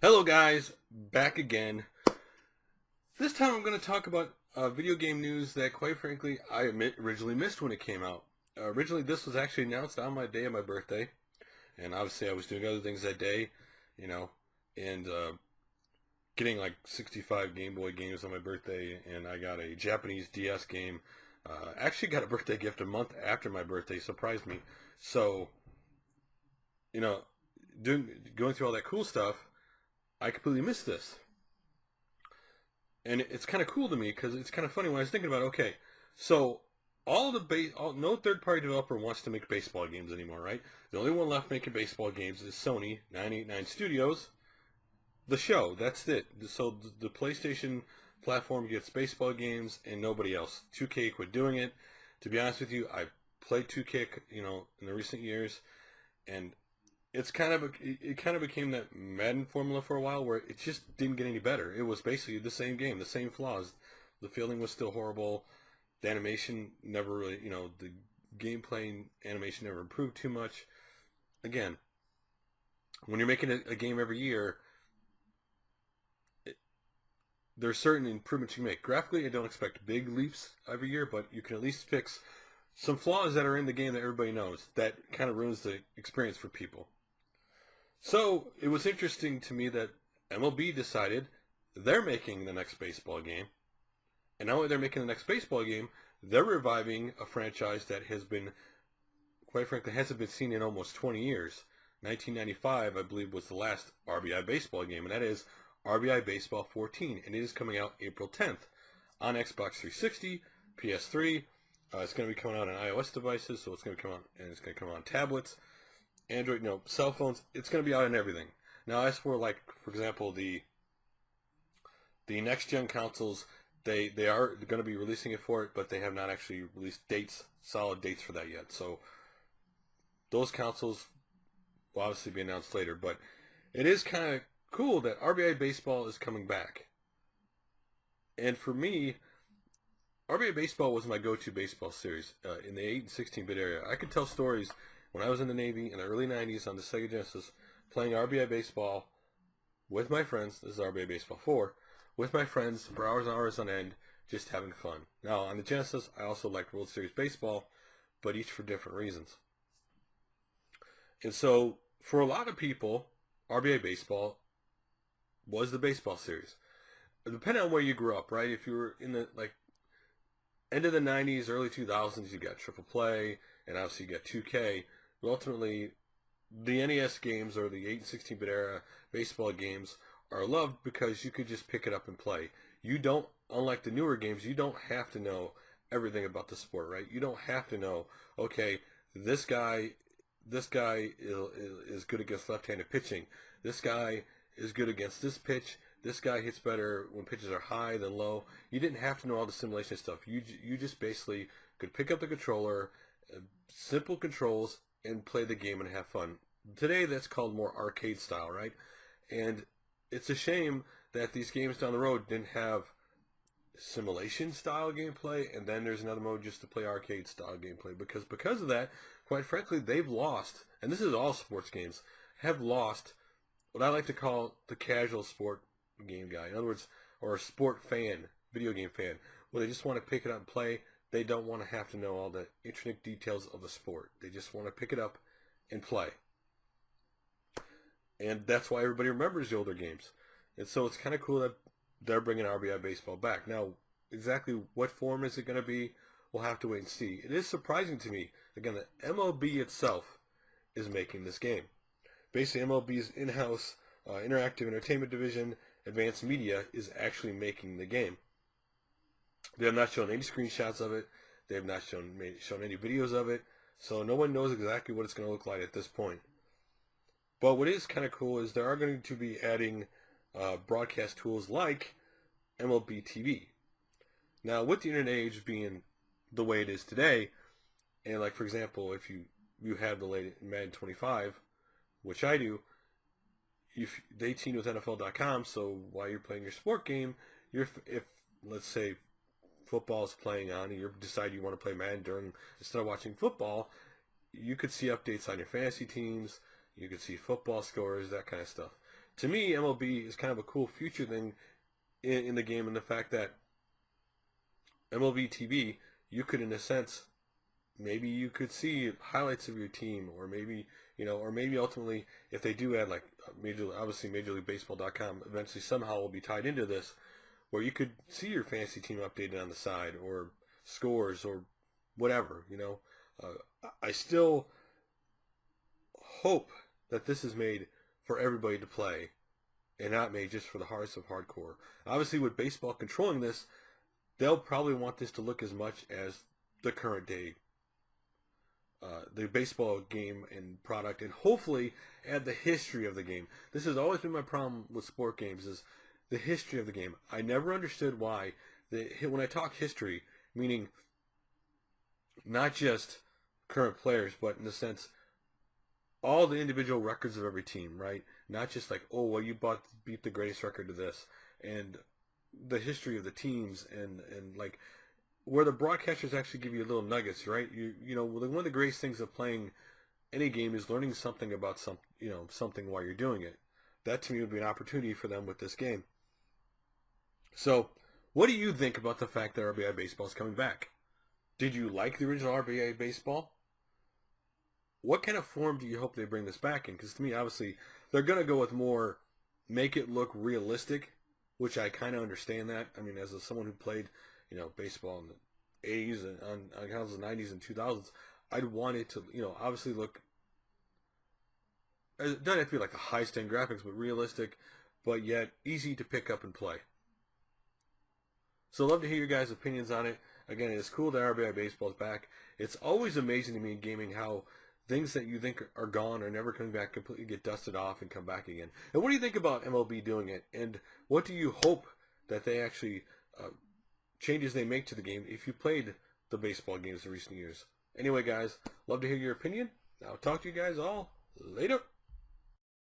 Hello guys, back again. This time I'm going to talk about video game news that quite frankly originally missed when it came out. Originally this was actually announced on my day of my birthday, and obviously I was doing other things that day, you know, and getting like 65 Game Boy games on my birthday, and I got a Japanese DS game. Actually got a birthday gift a month after my birthday, surprised me. So, you know, going through all that cool stuff, I completely missed this. And it's kind of cool to me because it's kind of funny when I was thinking about, okay, so no third-party developer wants to make baseball games anymore, right? The only one left making baseball games is Sony, 989 Studios, the show. That's it. So the PlayStation platform gets baseball games and nobody else. 2K quit doing it. To be honest with you, I played 2K, in the recent years, and it kind of became that Madden formula for a while, where it just didn't get any better. It was basically the same game, the same flaws. The fielding was still horrible. The animation never really, the gameplay and animation never improved too much. Again, when you're making a game every year, there's certain improvements you make. Graphically, I don't expect big leaps every year, but you can at least fix some flaws that are in the game that everybody knows. That kind of ruins the experience for people. So it was interesting to me that MLB decided they're making the next baseball game. And not only they're making the next baseball game, they're reviving a franchise that has been, quite frankly, hasn't been seen in almost 20 years. 1995, I believe, was the last RBI baseball game, and that is RBI Baseball 14, and it is coming out April 10th on Xbox 360, PS3. It's going to be coming out on iOS devices, so it's going to come out, and it's going to come out on tablets, Android, cell phones. It's going to be out on everything. Now, as for, like, for example, the next gen consoles, they are going to be releasing it for it, but they have not actually released solid dates for that yet. So those consoles will obviously be announced later. But it is kind of cool that RBI Baseball is coming back. And for me, RBI Baseball was my go-to baseball series in the 8 and 16-bit era. I could tell stories when I was in the Navy in the early 90s on the Sega Genesis, playing RBI Baseball with my friends. This is RBI Baseball 4. With my friends for hours and hours on end, just having fun. Now, on the Genesis, I also liked World Series Baseball, but each for different reasons. And so, for a lot of people, RBI Baseball was the baseball series. Depending on where you grew up, right? If you were in the, end of the 90s, early 2000s, you got Triple Play, and obviously you got 2K. But ultimately, the NES games, or the 8 and 16-bit era baseball games, are loved because you could just pick it up and play. You don't, unlike the newer games, you don't have to know everything about the sport, right? You don't have to know, okay, this guy is good against left-handed pitching. This guy is good against this pitch. This guy hits better when pitches are high than low. You didn't have to know all the simulation stuff. You just basically could pick up the controller, simple controls, and play the game and have fun. Today, that's called more arcade style, right? And it's a shame that these games down the road didn't have simulation style gameplay, and then there's another mode just to play arcade style gameplay, because of that, quite frankly, they've lost, and this is all sports games, have lost what I like to call the casual sport game guy. In other words, or a sport fan, video game fan, where they just want to pick it up and play. They don't want to have to know all the intricate details of the sport. They just want to pick it up and play. And that's why everybody remembers the older games. And so it's kind of cool that they're bringing RBI Baseball back. Now, exactly what form is it going to be, we'll have to wait and see. It is surprising to me, again, that MLB itself is making this game. Basically, MLB's in-house interactive entertainment division, Advanced Media, is actually making the game. They have not shown any screenshots of it. They have not shown any videos of it. So no one knows exactly what it's going to look like at this point. But what is kind of cool is they are going to be adding broadcast tools like MLB TV. Now, with the internet age being the way it is today, and like for example, if you have the latest Madden 25, which I do, if they team with NFL.com, so while you're playing your sport game, if let's say football is playing on, and you decide you want to play Madden instead of watching football, you could see updates on your fantasy teams. You could see football scores, that kind of stuff. To me, MLB is kind of a cool future thing in the game, and the fact that MLB TV, you could, in a sense, maybe you could see highlights of your team, or maybe, or maybe ultimately, if they do add like obviously MajorLeagueBaseball.com eventually somehow will be tied into this, where you could see your fantasy team updated on the side, or scores, or whatever. I still hope that this is made for everybody to play, and not made just for the hardest of hardcore. Obviously, with baseball controlling this, they'll probably want this to look as much as the current day, the baseball game and product, and hopefully add the history of the game. This has always been my problem with sport games, is the history of the game. I never understood why, when I talk history, meaning not just current players, but in the sense, all the individual records of every team, right? Not just like, oh, well, you beat the greatest record to this, and the history of the teams, and like where the broadcasters actually give you little nuggets, right? One of the greatest things of playing any game is learning something about something while you're doing it. That to me would be an opportunity for them with this game. So, what do you think about the fact that RBI Baseball is coming back? Did you like the original RBI Baseball? What kind of form do you hope they bring this back in? Because to me, obviously, they're going to go with more, make it look realistic, which I kind of understand that. I mean, as someone who played, baseball in the 80s and on the 90s and 2000s, I'd want it to, obviously look, it doesn't have to be like the high-stand graphics, but realistic, but yet easy to pick up and play. So I'd love to hear your guys' opinions on it. Again, it's cool that RBI Baseball is back. It's always amazing to me in gaming how things that you think are gone or never coming back completely get dusted off and come back again. And what do you think about MLB doing it? And what do you hope that they actually, changes they make to the game if you played the baseball games in recent years? Anyway, guys, love to hear your opinion. I'll talk to you guys all later.